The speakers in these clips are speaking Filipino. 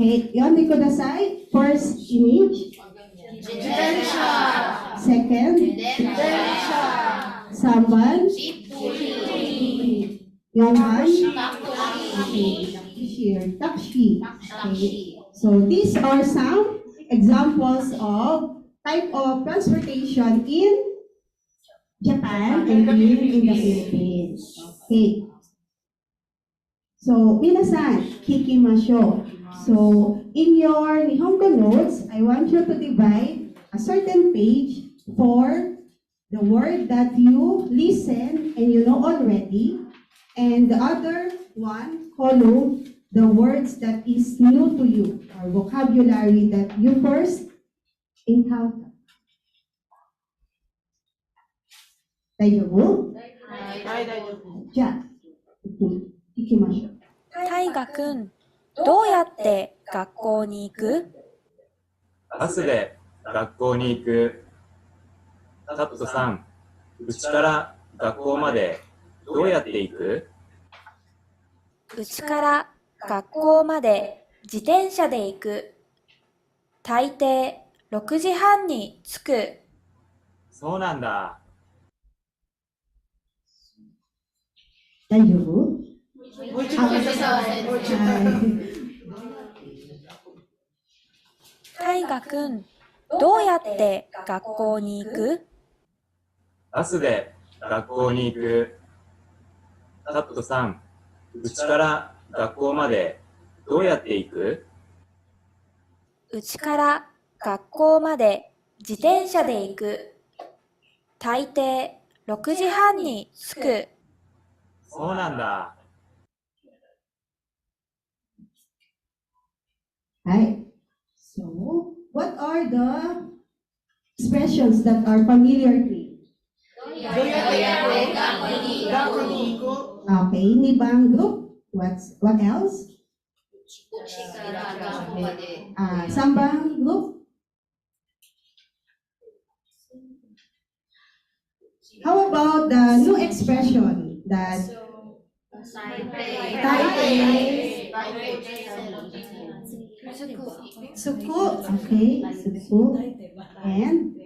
Okay, yonde kudasai. First image. Second. 3번. 영한. Takshi. Okay. So these are some examples of type of transportation in Japan and in the Philippines. Okay. So, minasan, kikimashou. So, in your Nihongo notes, I want you to divide a certain page for the word that you listen and you know already, and the other one column the words that is new to you or vocabulary that you first encounter. 大丈夫？はい、大丈夫。じゃあ、行きましょう。大河くん、どうやって学校に行く？バスで学校に行く。タットさん、うちから学校までどうやって行く？うちから学校まで自転車で行く。大抵6時半に着く。そうなんだ。大丈夫？大河くん、どうやって学校に行く？バスで学校に行く。タットさん、うちから学校までどうやって行く？うちから学校まで自転車で行く。大抵6時半に着く。そうなんだ。はい。So, what are the expressions that are familiar to you? Okay, Nibang group. What else? Sambang group. How about the new expression that Suku, okay, suku, and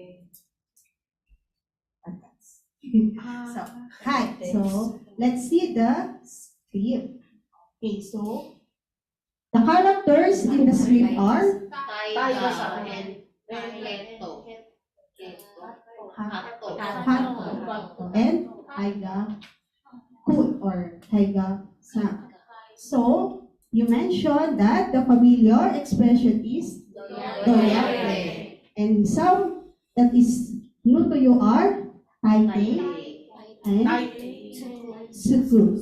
so, hi. So let's see the script. Okay, so the characters in the script are Hato and Taiga Kun or Taiga San. So you mentioned that the familiar expression is doyate, and some that is new to you are taite and suku.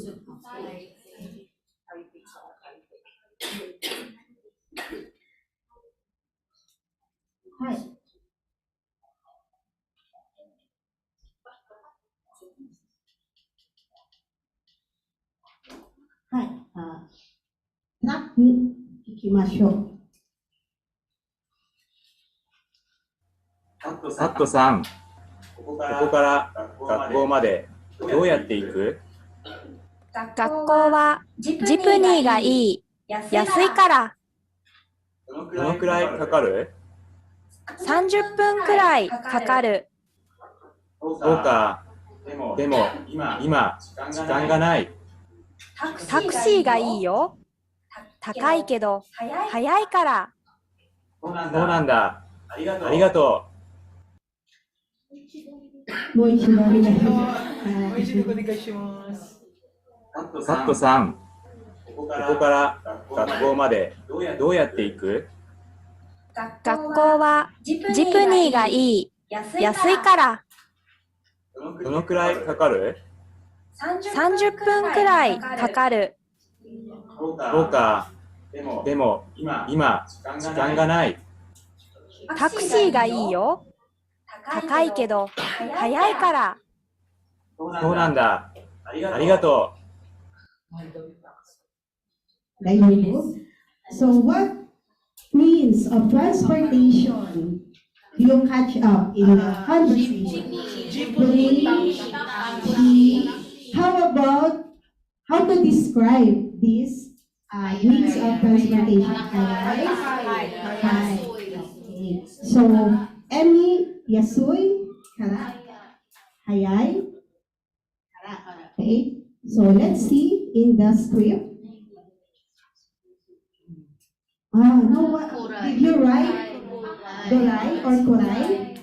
Hi. Hi. Trackに行きましょう。タットさん、ここから学校までどうやって行く？学校はジプニーがいい。安いから。どのくらいかかる30分くらいかかる。そうか。でも今時間がない。タクシーがいいよ。高いけど早いから。そうなんだ。ありがとう。もう一度お願いします。もう一度お願いします。タットさん、ここから学校までどうやって行く？学校はジプニーがいい。安いから。どのくらいかかる30分くらいかかる。そうか。でも今時間がない。タクシーがいいよ。高いけど早いから。そうなんだ。ありがとう。大丈夫？ So what means of transportation do you catch up in the conversation? How about how to describe this means of transportation. Hayay. Hay. Okay. So, Emi, Yasui, Kara. Hayay. Okay. So, let's see in the script. No, what? Did you write Dorai or Kurai?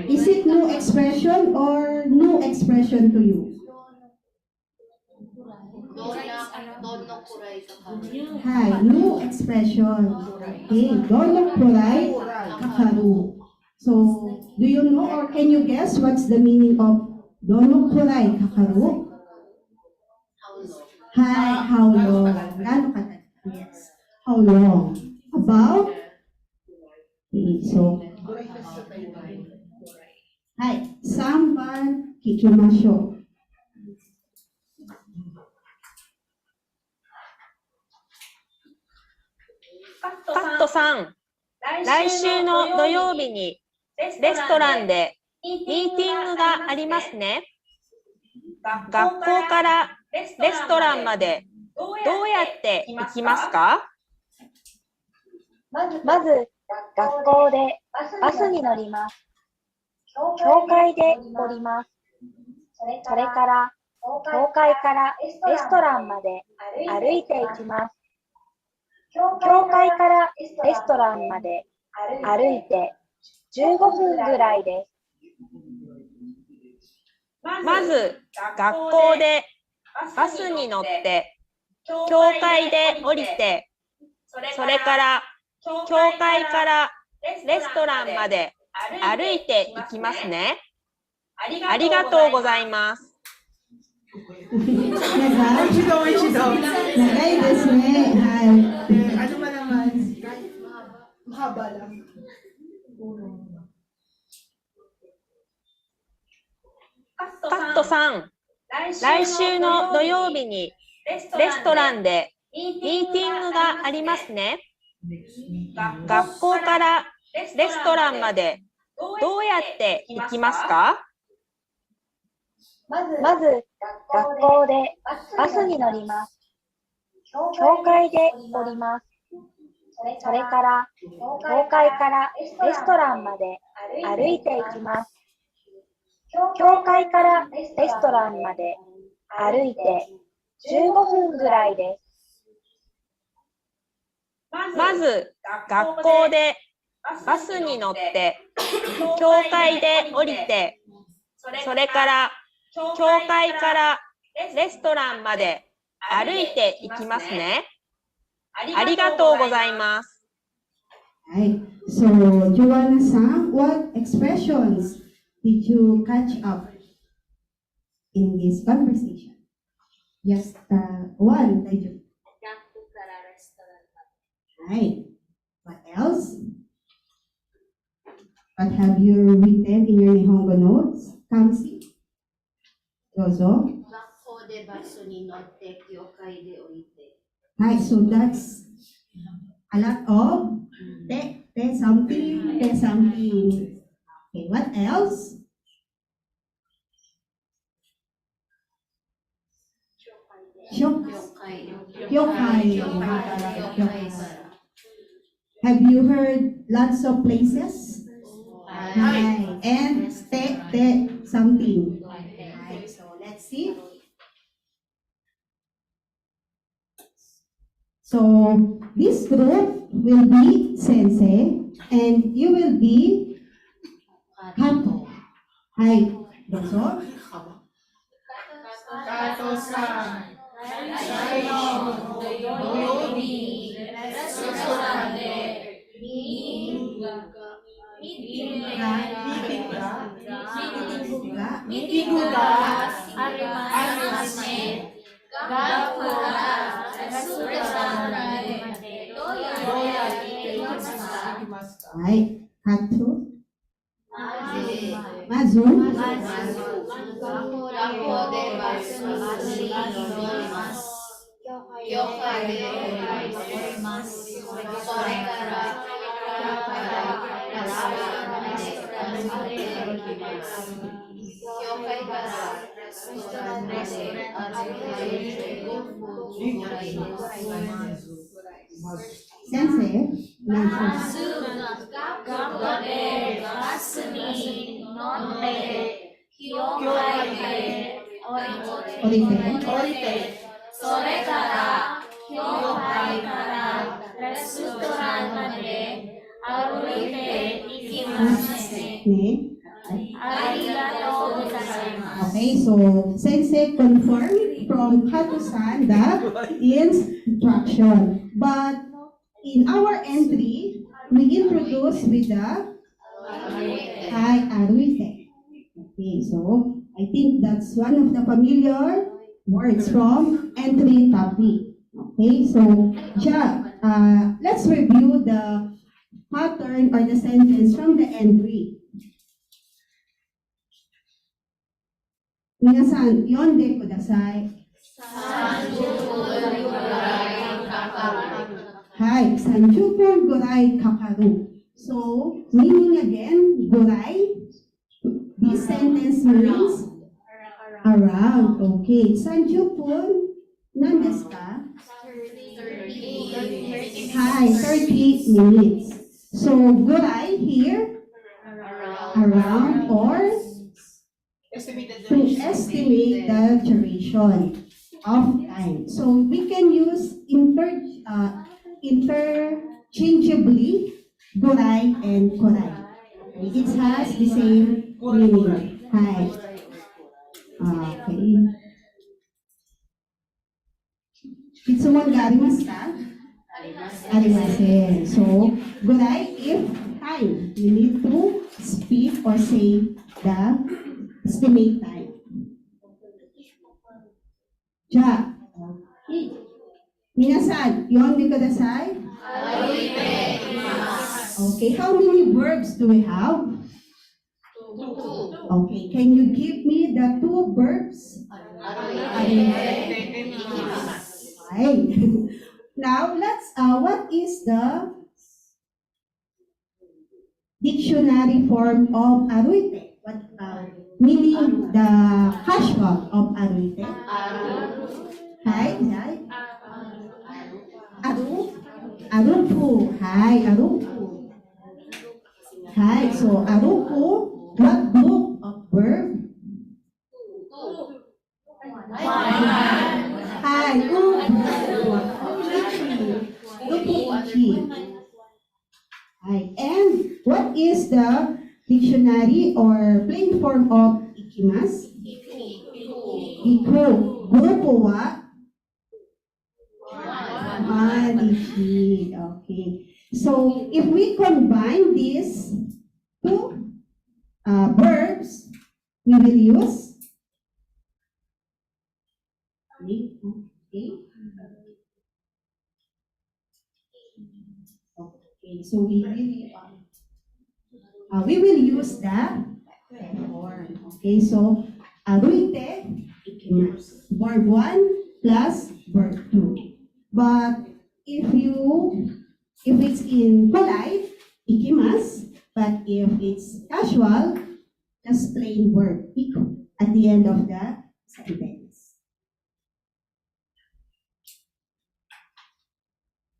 Is it new expression or new expression to you? Hi, new expression. Okay, Dono Kurai Kakaru. So, do you know or can you guess what's the meaning of Dono Kurai Kakaru? Hi, how long? Gano'n katagal? Yes. How long? About? Okay, so, hi, Samban Kikimasho.カットさん、来週の土曜日にレストランでミーティングがありますね。学校からレストランまでどうやって行きますか？まず、学校でバスに乗ります。教会で降ります。それから、教会からレストランまで歩いていきます。教会からレストランまで歩いて15分ぐらいです。まず、学校でバスに乗って、教会で降りて、それから、教会からレストランまで歩いていきますね。ありがとうございます。長いですね。はい。Ano ba naman? Mahaba lang. カットさん、来週の土曜日にレストランでミーティングがありますね。学校からレストランまでどうやって行きますか？まず、学校でバスに乗ります。教会で降ります。それから、教会からレストランまで歩いていきます。教会からレストランまで歩いて15分ぐらいです。まず、学校でバスに乗って、教会で降りて、それから、教会からレストランまで歩いていきますね。ありがとうございます。Right. So, Joanna-san, what expressions did you catch up in this conversation? Just one, Taiju. Right. What else? What have you written in your Nihongo notes? Kamsi? Dozo? 学校でバスに乗って教会で降りて。Right, so that's a lot of te something, te something. Okay, what else? Kyokai. Have you heard lots of places? Hi. And te something. Right, so let's see. So this group will be sensei and you will be Kato. Hi, Dozo. Kato-san. Right, Kato. Mazu. 学校でバスに乗ります。教会で降ります。それから教会からレストランまで歩いていきます。教会からレレストランまで歩いて5分ぐらいです。Sensei, ま Nancy. ず学校でバスに乗って教会で降りてそれから教会からレストランまで歩いて行きますね。 ありがとうございます。 Okay, so Sensei confirmed from Kato-san the instruction. But in our entry, we introduce with the Hi Aruite. Okay, so I think that's one of the familiar words from entry topic. Okay, so let's review the pattern or the sentence from the entry. 皆さん読んでください。はい、30分ぐらいかかる。So, meaning again, ぐらい。This sentence means around. Okay, 30分何ですか？はい、30 minutes. So, ぐらい here, around or to estimate the duration of time. So we can use interchangeably guray and kuray. It has the same meaning. Hi. Okay. 質問がありますか？ありません。So, guray, if time, you need to speak or say the estimate time. じゃあ、皆さん読んでください。Okay, how many verbs do we have? Okay, can you give me the 2 verbs? Right. Now, what is the dictionary form of aruite? What meaning the casual of aruite? Hi, arupu. Hi, arupu. Hi, so arupu, what group of verb? Hi, upu. Hi, and what is the dictionary or plain form of ikimasu? Iku. Grupo wa? Manichi. Okay. So, if we combine these 2 verbs, we will use. Okay. Okay. So, we will use the form. Okay. So, aruite, ikimasu. Verb 1 plus verb 2. But if it's in polite, ikimasu. But if it's casual, just plain verb iku at the end of the sentence.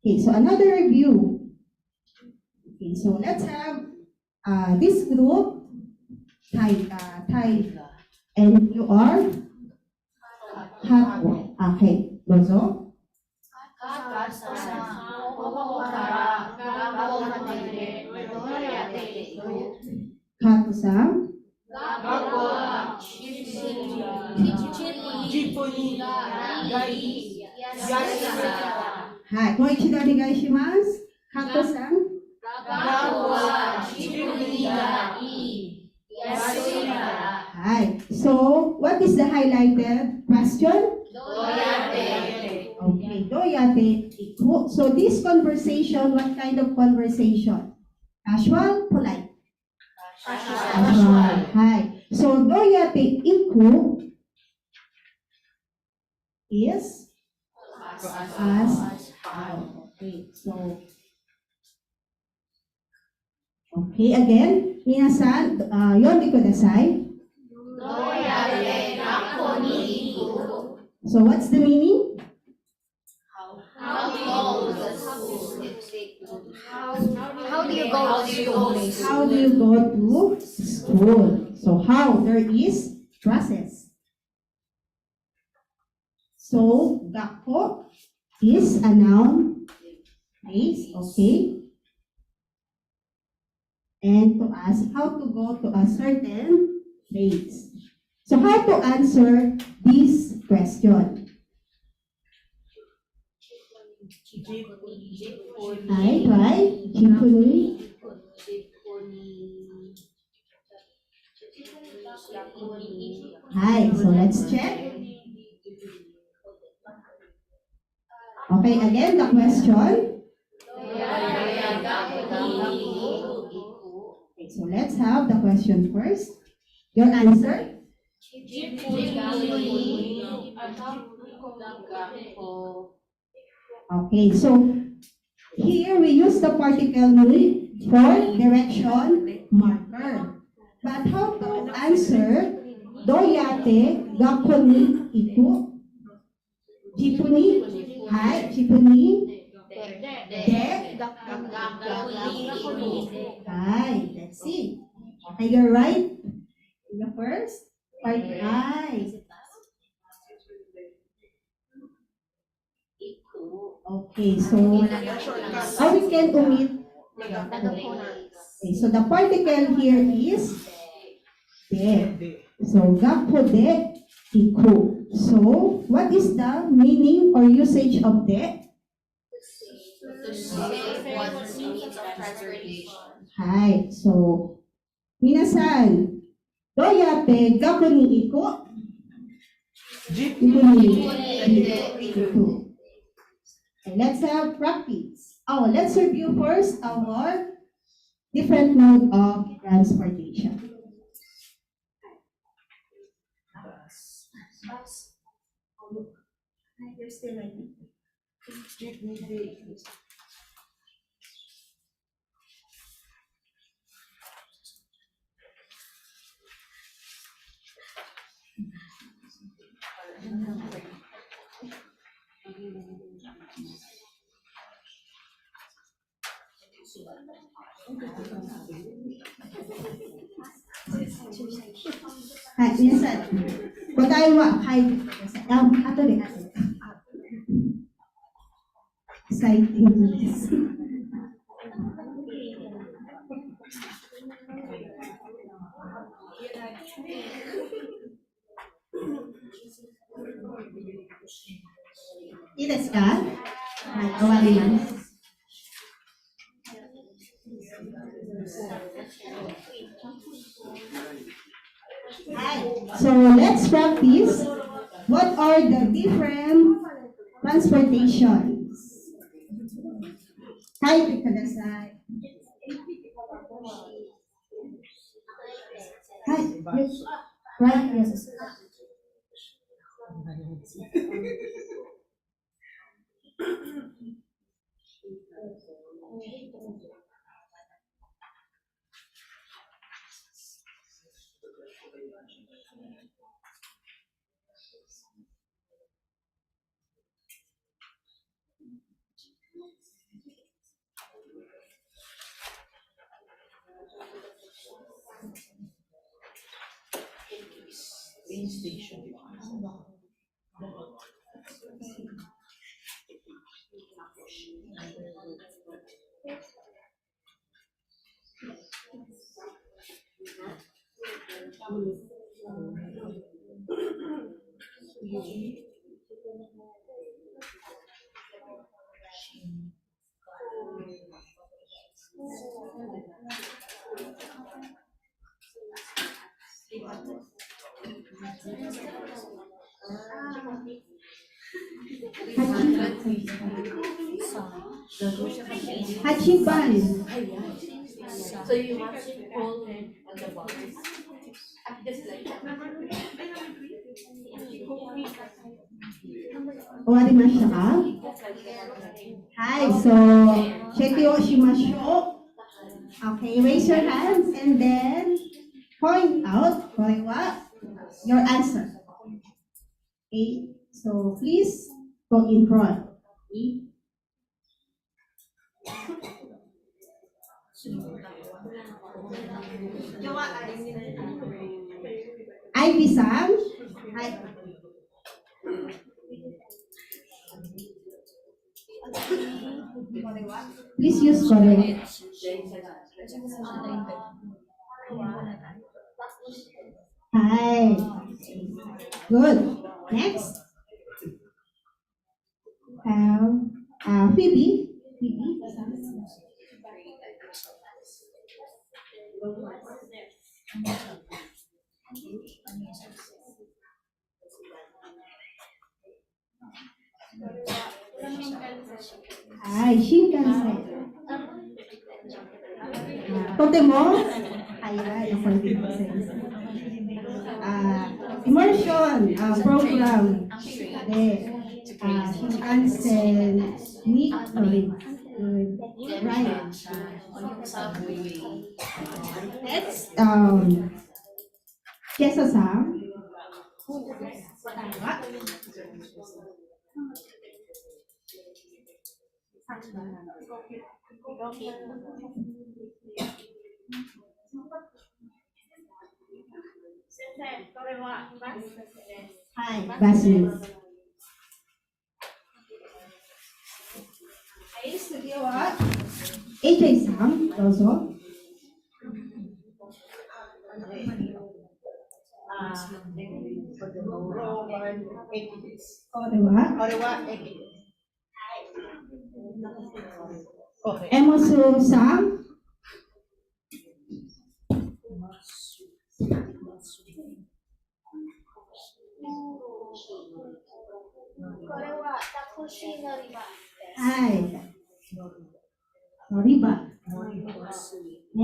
Okay, so another review. Okay, so let's have this group, Thai, and you are Hapo. Okay, Bozo. ここから学校までどうやって行く？ Kato-san. 学校はジップにがいい安いからはい、もう一度お願いします。Kato-san. 学校はジップにがいい安いから Hi. So, what is the highlighted question? どうやって Okay, doyate iku. So, this conversation, what kind of conversation? Casual, polite? Casual. Hi. So, doyate iku is as how. Okay, so, okay, again, minasan, yonde kudasai. どうやって学校 So what's the meaning? How do you go to school? How do you go to school? So how? There is process. So gakko is a noun phrase, okay? And to ask how to go to a certain place. So how to answer this question? I try. Jipuni. Hi, so let's check. Okay, again, the question. Okay, so let's have the question first. Your answer? Okay, so here we use the particle ni for direction marker. But how to answer doyate gakko ni iku? Jipuni? Hi, jipuni? De? Hi, let's see. Okay, you're right. The first part, hi. Okay, so how we can omit? Okay, so the particle here is de. So gakko de iku. So what is the meaning or usage of de? Hi, so minasan, doyate gakko ni iku? Iku ni iku. Okay, let's have practice. Oh, let's review first our different mode of transportation. Hi, minasan. Bagai wa kai ato de ato. Exciting. I desu ka? Hai, owarimasu. Hi. So let's practice. What are the different transportations? Hi, kudasai. Hi. Yes. Right. Yes. Hachiban. So you want to hold on the box. Owarimasu ka? Hi, so check yo shimasho. Okay, raise your hands and then point out your answer. Okay, So please go in front. Ivy-san. Please use correct. Hi. Good. Next. Phoebe. Phoebe. Hi, Shinkansen. Totemo. Ayan, immersion program. Shinkansen. Right. Next, Kesa-san. Hi, Basu. Studio wa AJ-san, どうぞ。これはエモスさん。これはタクシー乗り場。はい。乗り場。ね。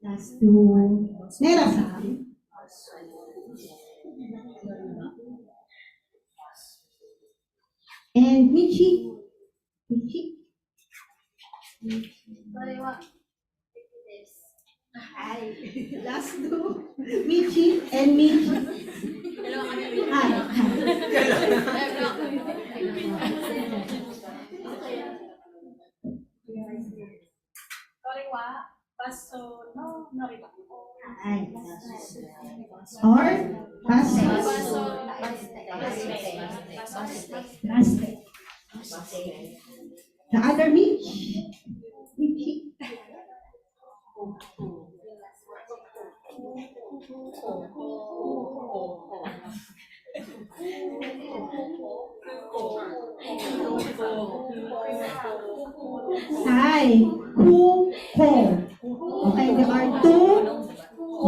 Last to Nera-san. And Michi. Michi. これはです。はい。Last to Michi and Michi. はい。バスの乗り場。はい。Or bus. The other Michi. Michi. Hi, who, ko. Okay, there are two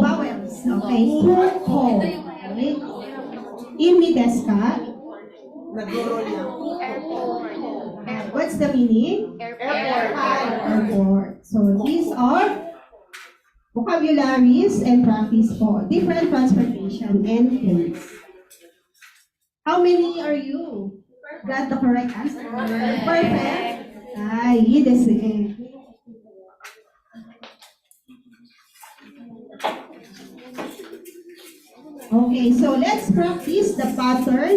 vowels. Okay, who, ko. Okay. Imi desu ka? What's the meaning? Airport. So these are vocabularies and practice for different transportation and things. How many are you? Got the correct answer? Perfect. Ay, iyi desu ne. Okay, so let's practice the pattern.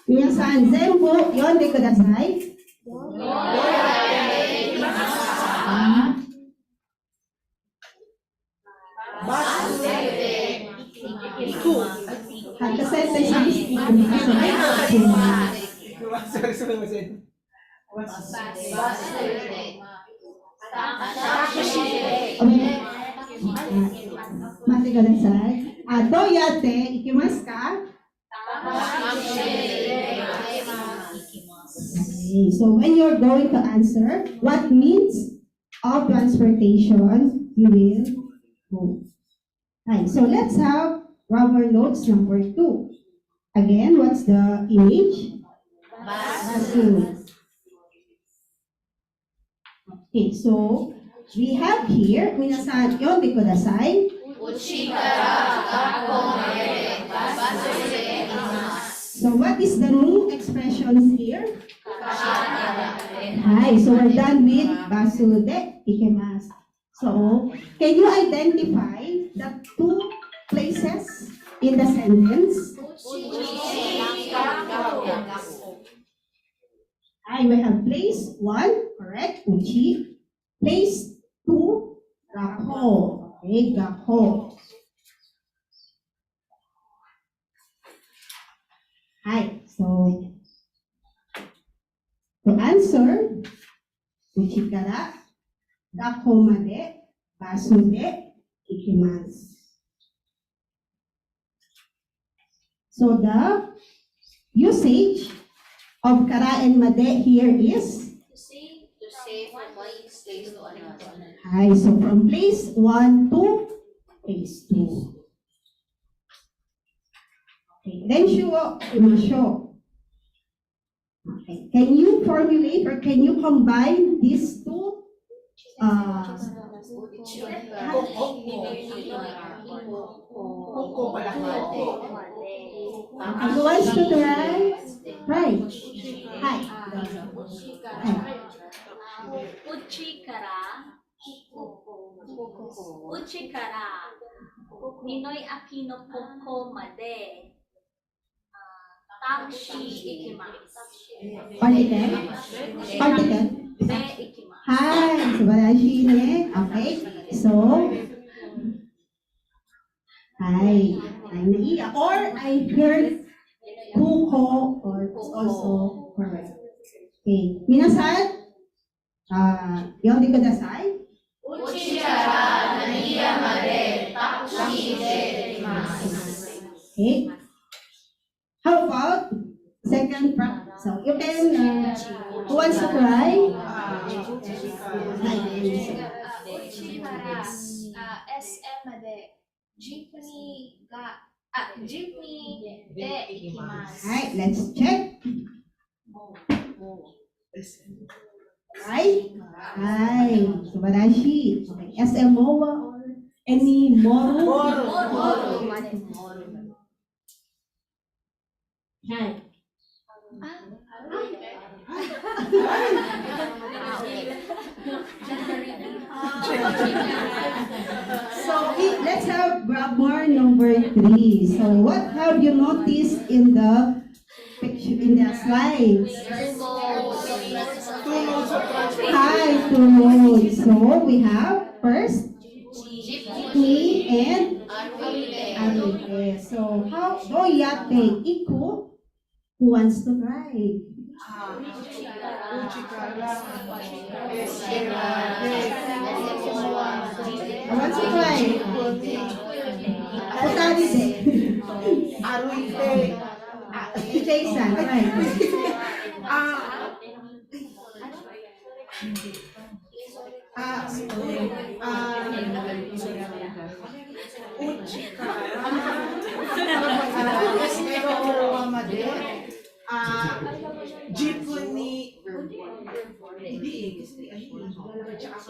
Minasan, zenbu yonde kudasai. At the sentence Mate kudasai. Doyate ikimasu ka? Okay, so when you're going to answer, what means of transportation you will go. Right, so let's have rubber notes number 2. Again, what's the image? Basu. Okay, so we have here, minasan, yonde kudasai. So what is the new expressions here? Hi, so we're done with basu de ikemasu. So, can you identify the two places in the sentence? I will have place 1, correct, uchi. Place 2, gakko. Okay, gakko. Hi, so to answer, uchi kara gakko made basu de ikimasu. So the usage of kara and made here is To say from one place to another. hi. So from place 1 to place 2. Okay, then shuo imasho. Okay, can you formulate or can you combine these two? Who wants to try? Right. Hi. Uchi kara Ninoy Aquino Koko Made Tamshi Ikimasu. Particle? Particle? De Ikimasu. Hi, subarashi ne. Okay, so hi. I'm naiya. Or I heard kuko or it's also correct. Okay, minasan, yondi kudasai. Uchi kara Naniya Made Tamshi de Ikimasu. Okay. How about second part? So you can, who wants to try? Uchi kara SM de jeepney de ikimasu. Alright, let's check. Right? Hi, subarashi. Okay, SMO or any moru? Hi. So let's have grammar number 3. So what have you noticed in the picture, in the slides? Hi, two modes. So we have first me and arite. So how doyate iku? Who wants to try? Who wants to try? Utari de. Jason, right? Jeepney.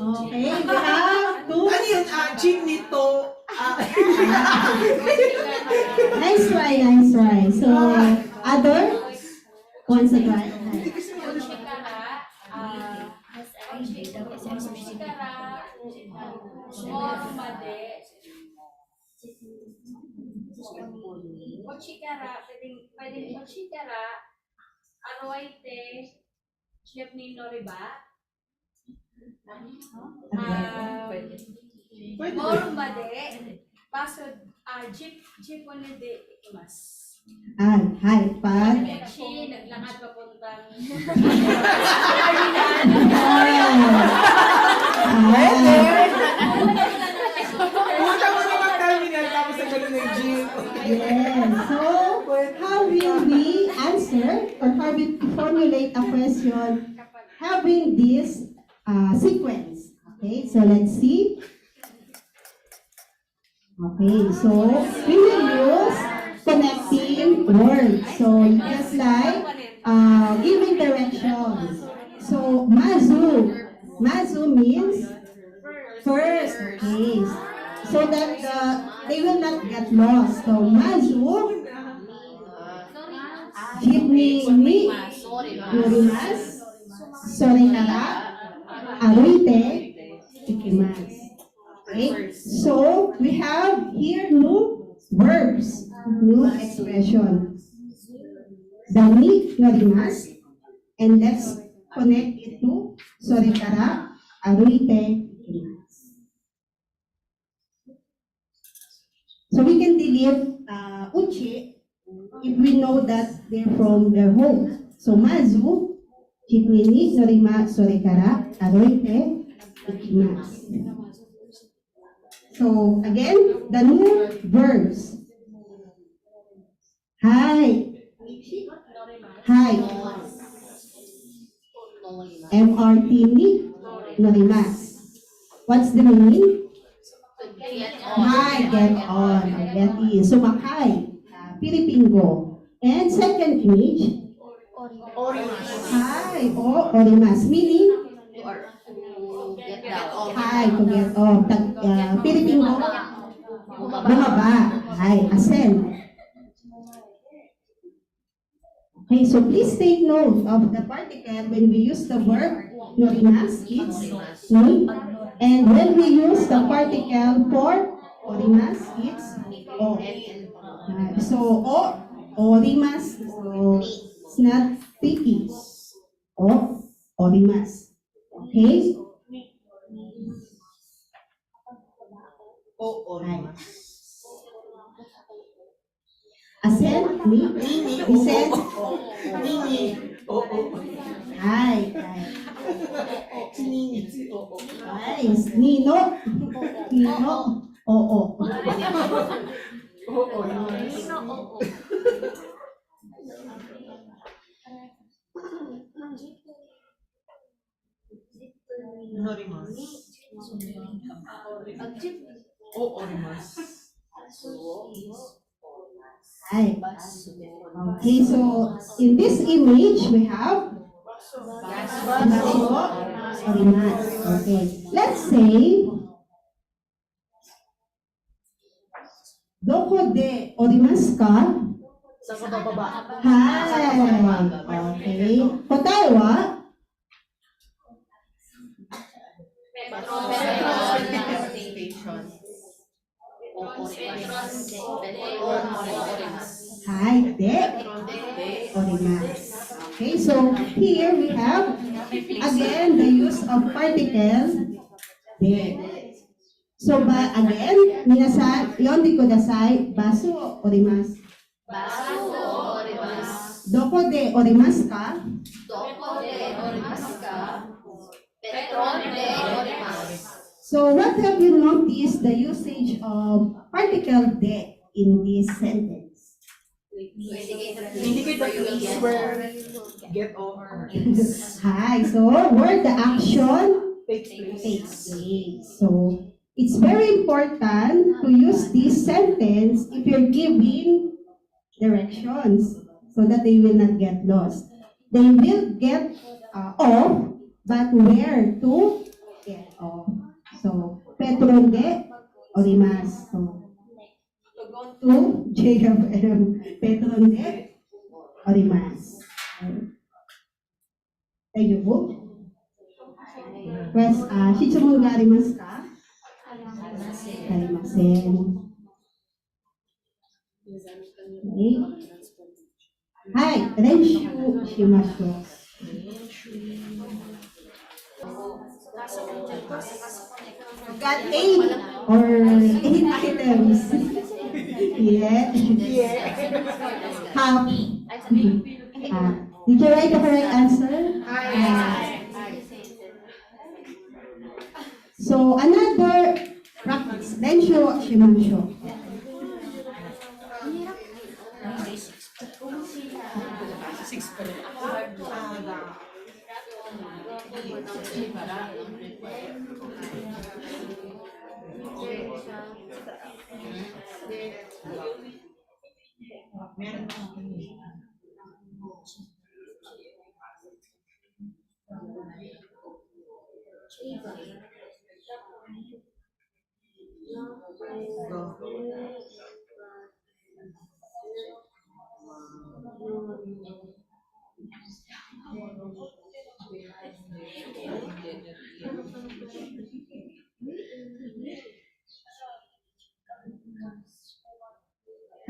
Okay, we have two. Ano yun? Jeepney to. Nice try, nice try. So, other? Who wants to try? Pwedeng Uchikara, Aroite, Jeepney Noriba, Morumbade, Pasod, Jeepney de Ikimasu. Hi, Pat. Chi, naglakad papuntang Pumunta mo na mag-terminal tapos sa ganun ng jeep. Yes. So, how will we answer or how we formulate a question having this sequence? Okay, so let's see. Okay, so we will use connecting words. So just like giving directions. So mazu means first. Okay, so that they will not get lost. So mazu, jeepney ni norimasu, sorekara aruite ikimasu. Okay, so we have here new verbs. new expression. The ni norimasu. And let's connect it to sorekara aruite ikimasu. So we can delete uchi if we know that they're from their home. So mazu, chikui ni norima sorekara aruite ikimasu. So again, the new verbs. Hi. Hi. MRT ni norimasu. What's the meaning? Hi, get on, get in. Sumakay, Pilipingo. And second image, hi, orimasu, meaning hi, to get off. Pilipingo, bumaba. Hi, ascend. Okay, so please take note of the particle when we use the verb norimasu, it's ni. And when we use the particle for orimasu, it's o. So orimasu, so it's not tricky. Orimasu. Okay? Ascend, ni, descend. Hi. Nice. Nino. Oo. Hi. Okay, so in this image we have orimasu. Okay. Let's say doko de orimasu ka? Hi. Okay. Kotae wa? Hi, de orimasu. Okay, so here we have again the use of particle de. So again, minasan, yondi kudasai, basu orimasu. Doko de orimasu ka? So what have you noticed the usage of particle de in this sentence? Indicate that you where get over Hi, so where the action takes place. takes place. So it's very important to use this sentence if you're giving directions so that they will not get lost. They will get off, but where to get off. So, Petron de orimasu. So, to JFM. Petron de orimasu. Thank you po. Pues, shichumon ga arimasu ka? Arimasen. Okay. Hi, renshu shimashu. We've got 8 or 8 items. Yeah. Half. Did you write the correct answer? So another practice. Renshu shimashu.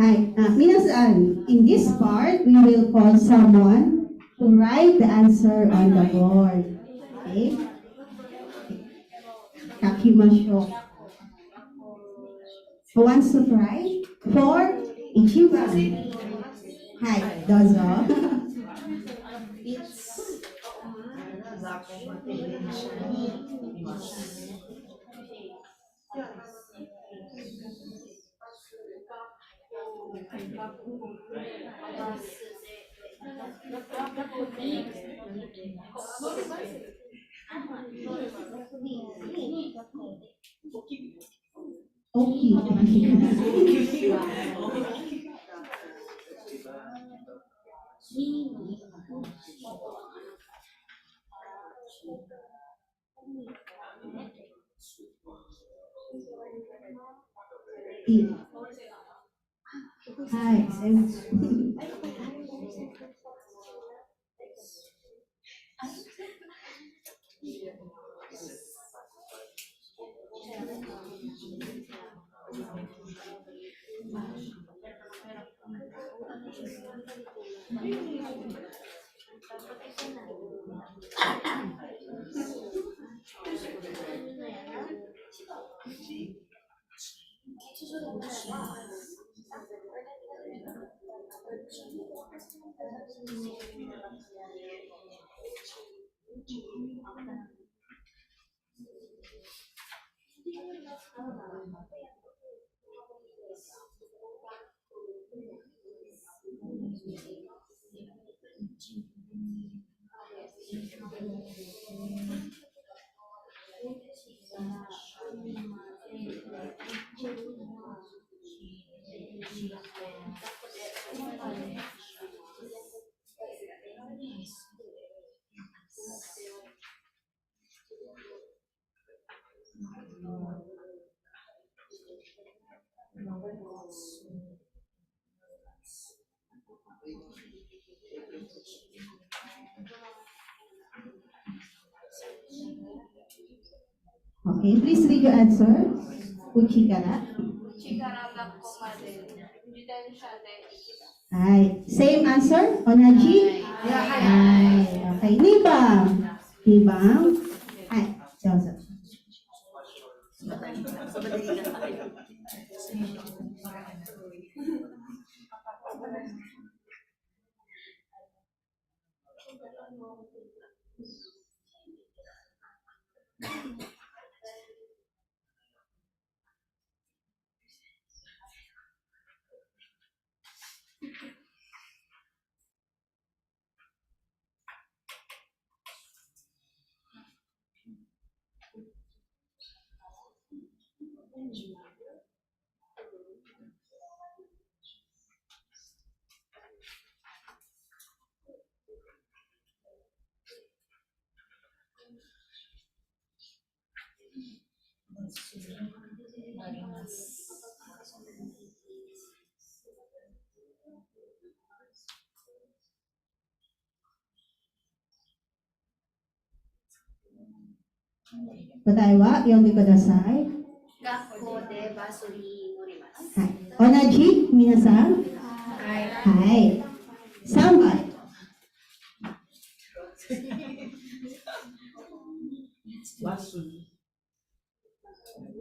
Hi, minasan, in this part, we will call someone to write the answer on the board. Okay? Kakimasho. Who wants to try? For Ichiban. Hi, dozo. Hi, Sam. Okay, please read your answer. Uchikara. 家から学校まで自転車で行きた。Hi. Same answer? Onaji? Hi. Okay. Nibang. Nibang. Hi. Dozo.答えは読んでください。学校でバスに乗ります。はい。同じ皆さん。はい。3番。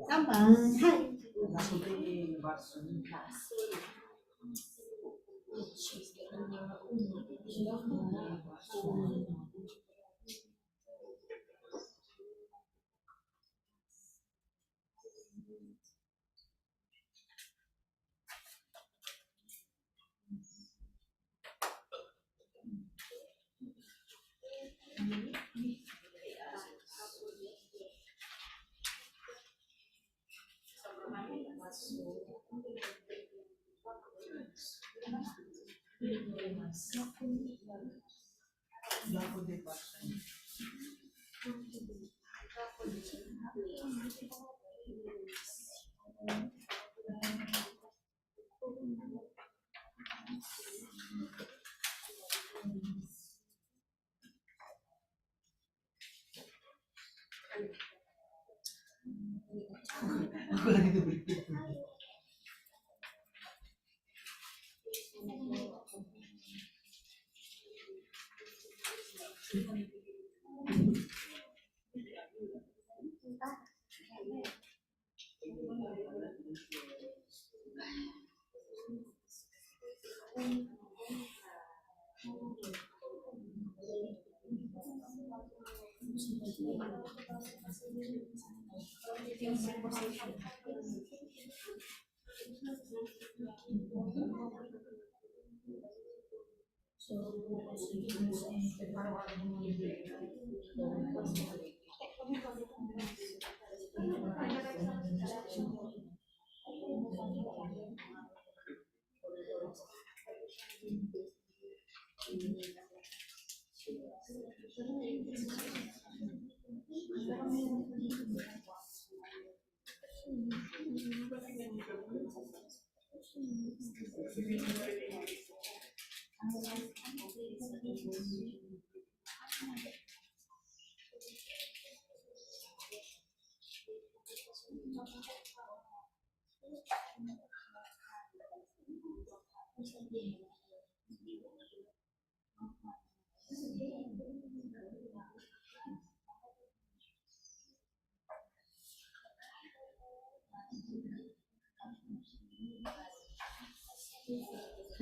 3番。はい。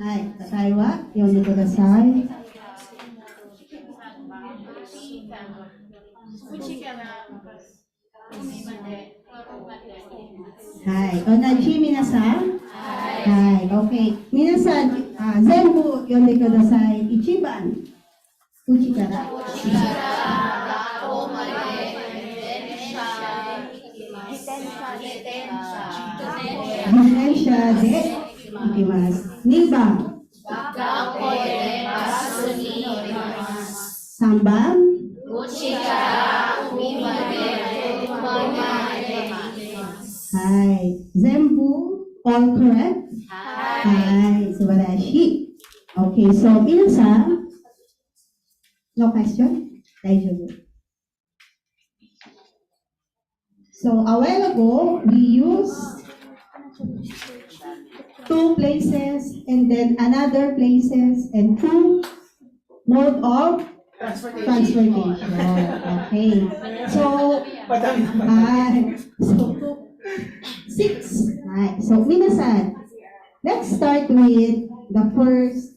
はい、答えは読んでください。はい、同じ皆さん。はい、OK。皆さん、全部読んでください。1番、うちから。自転車で行きます。2番、3番、はい、全部 all correct? はい、素晴らしい。Okay, so 皆さん、no question? 大丈夫。So a while ago, we used two places and then another places and two mode of transportation. Okay. So, six. Right. So, minasan, let's start with the first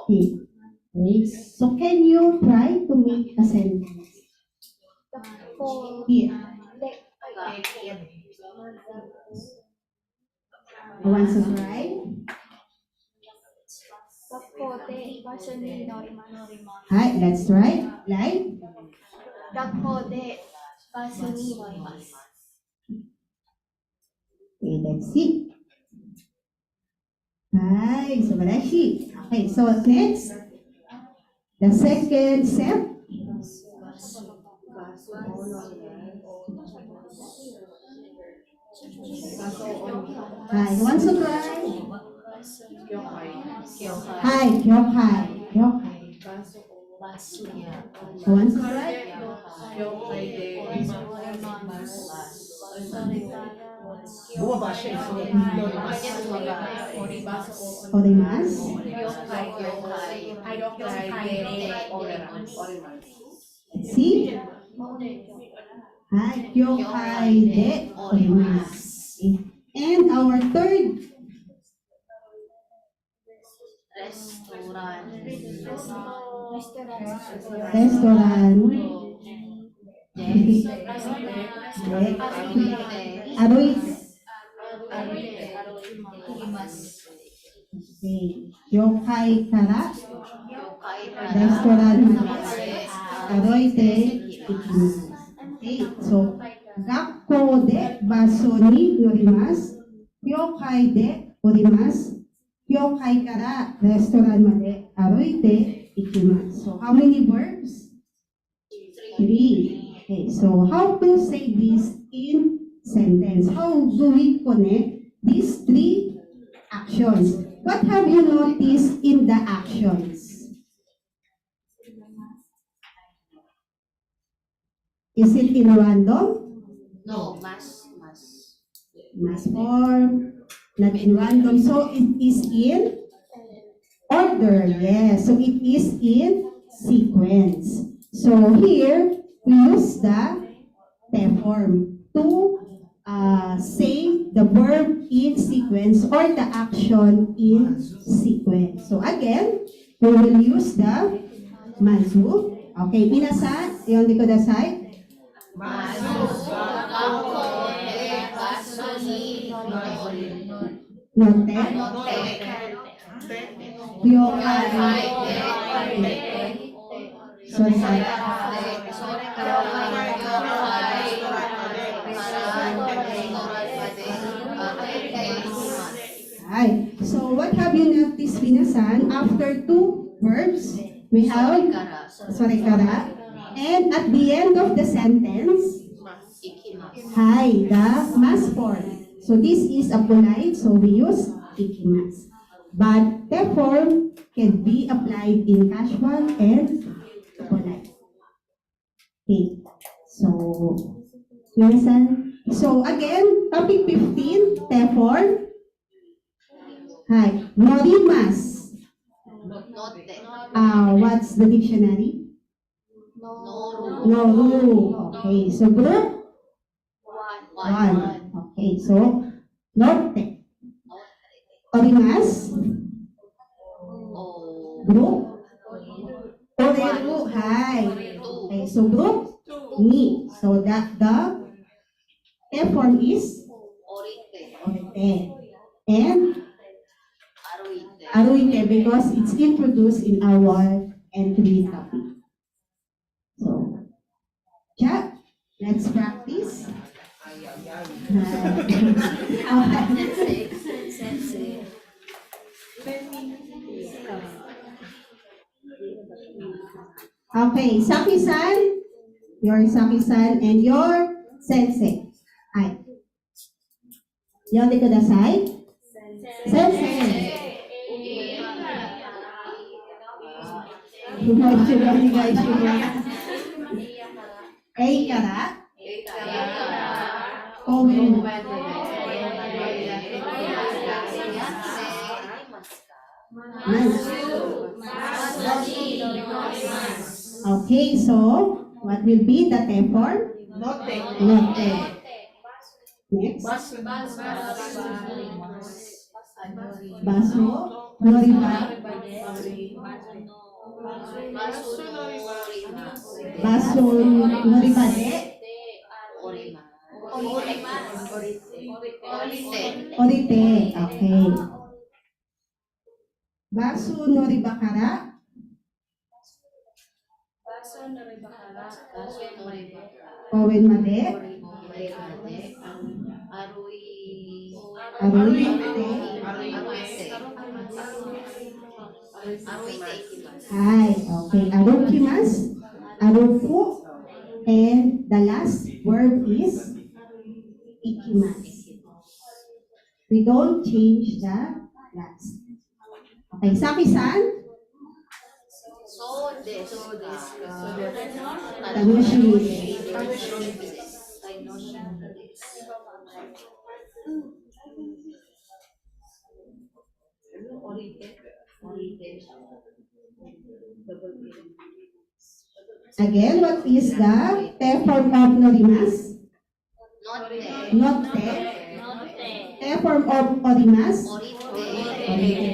thing. Okay. So, can you try to make a sentence? Here. Who wants to try? 学校でバスに乗ります。はい、let's try. Like? 学校でバスに乗ります。Okay, let's see. はい、素晴らしい。Okay, so next, the second step. はい、wants to try? はい、了解。了解。Who wants to try? おります。See? はい、了解でおります。And our third. レストラン。歩いて。了解からレストランまで歩いて行きます。So, 学校でバスに乗ります。了解で降ります。了解からレストランまで歩いて行きます。So, how many verbs? 3. Okay, so how to say this in sentence? How do we connect these three actions? What have you noticed in the actions? Is it in random? No, Mass form, not in random. So it is in order. Yes, so it is in sequence. So here we use the tempo. form to say the verb in sequence or the action in sequence. So again, we will use the mazu. Okay, minasa, yon di kudasai. Note. Ryokai. Sorry. Hi. So what have you noticed, minasan? After two verbs, we have sorekara. And at the end of the sentence, hi, the mas form. So this is a polite, so we use ikimas. But the form can be applied in casual and polite. Okay. So, minasan. So again, topic 15, the form. Hi, norimas. What's the dictionary? Noru. Okay, so group 1. Okay, so norte. Orimas. Group. Oreru. Hi. Okay, so group ni. So that the F form is orite. And aruite because it's introduced in our entry topic. So, chat, let's practice. Okay, Saki-san, your Saki-san and your sensei. Hi. Yonde kudasai. Sensei. Ei kara. Kowen. Okay, so what will be the te form? Note. Note. Next. Baso. Noriba. Baso noribade. Orite. Okay. Baso noribakara. Kowen made. Aruite. Hi, okay. Arukimas, arufu, and the last word is ikimas. We don't change the last. Okay, Saki-san? Tanoshi. Again, what is the te form of norimas? Note. Te form of orimas? Orite.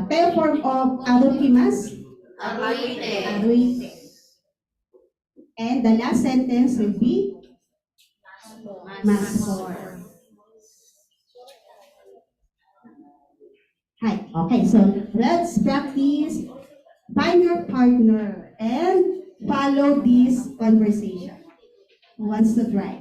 Te form of arukimas? Aruite. And the last sentence will be mas form. Hi. Okay, so let's practice. Find your partner and follow this conversation. Who wants to try?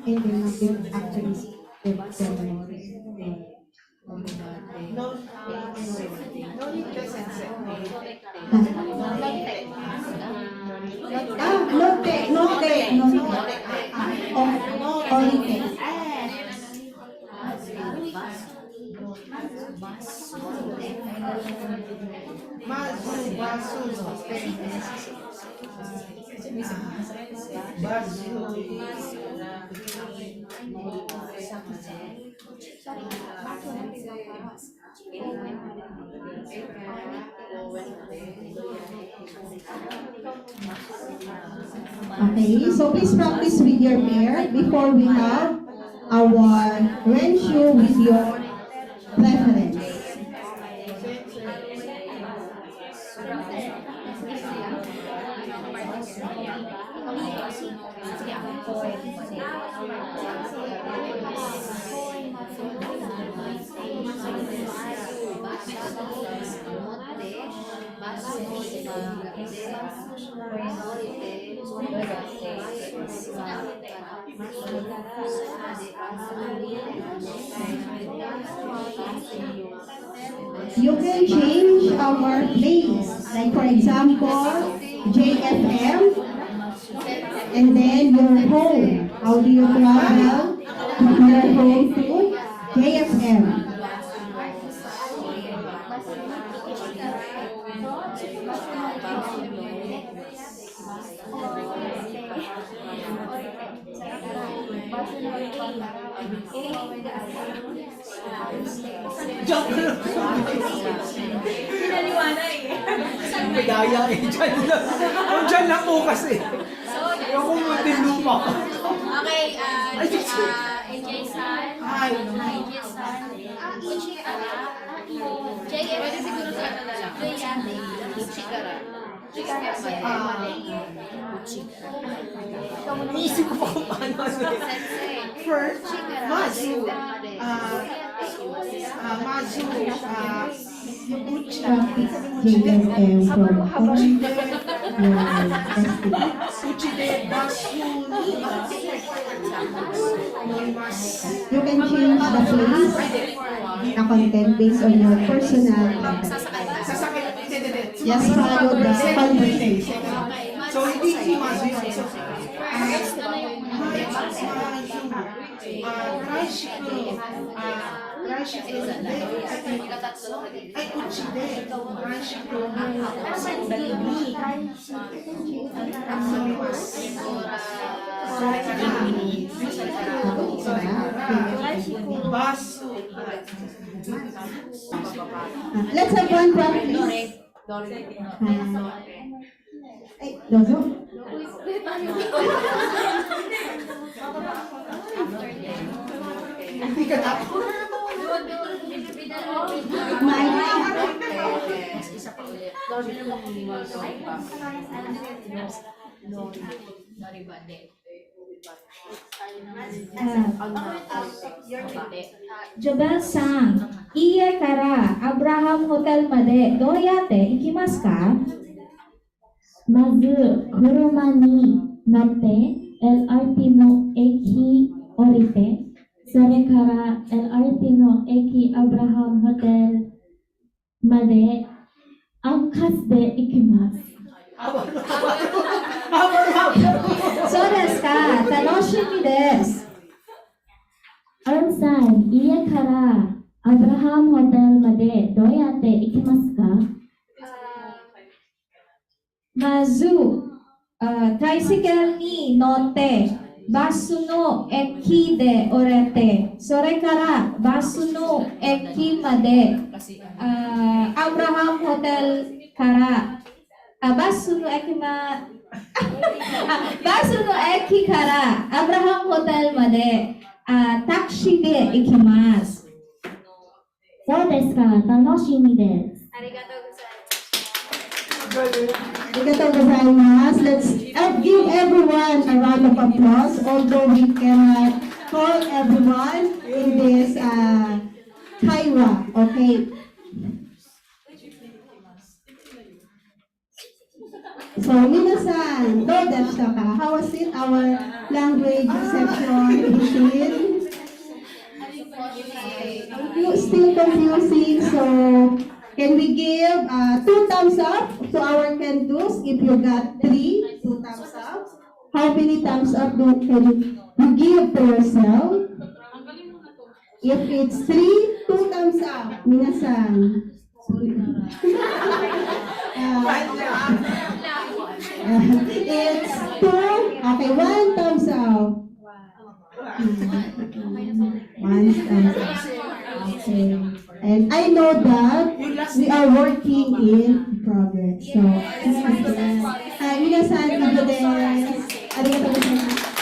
And then actually Okay, so please practice with your pair before we have our Renshu with your preference. You can change our place. Like for example, JFM, and then your home. How do you travel from your home to JFM? Joke lang. May daya eh. Diyan lang. Kung dyan lang po kasi. Yung kung muntin lupa ko. Okay, AJ-san. Hi. AJ-san. Uchikara. JF. Pwede siguro sa ano na lang. Uchikara. Iniisip ko pa kung paano. First, Mazu. Mazu. Practice JFM for Uchide. your testing. Uchide. Basuni. You can change the place, the content based on your personal preference. Sasakit. Just follow the content. So, hindi si Mazu yun. So, tricycle. Tricycle. Ay, Uchide. Tricycle. Baso. Let's have one practice. Ay, Dozo. Hindi ka na. Jobel-san, iye kara Abraham Hotel made do yatte ikimasu ka? Mazu kuruma ni natte LRT no eki orite, sore kara LRT no eki Abraham Hotel made angkas de ikimasu. そうですか。楽しみです。アルンさん、家からアブラハムホテルまでどうやって行きますか？まず、トライシクルに乗ってバスの駅で降りて、それからバスの駅までアブラハムホテルからバスの駅からアブラハムホテルまでタクシーで行きます。そうですか、楽しみです。ありがとうございます。Arigatou gozaimasu. Let's give everyone a round of applause, although we cannot call everyone in this Kaiwa, okay? So, minasan, do deshita ka? How was it, our language section? Still confusing, so can we give 2 thumbs up to our can-dos? If you got 3, 2 thumbs up. How many thumbs up can you give to yourself? If it's 3, 2 thumbs Minasan. It's 2. Okay, 1 thumbs up. 1 thumbs up. Okay. And I know that we are working in progress. So, minasan, ibo desu. Arigatou gozaimasu.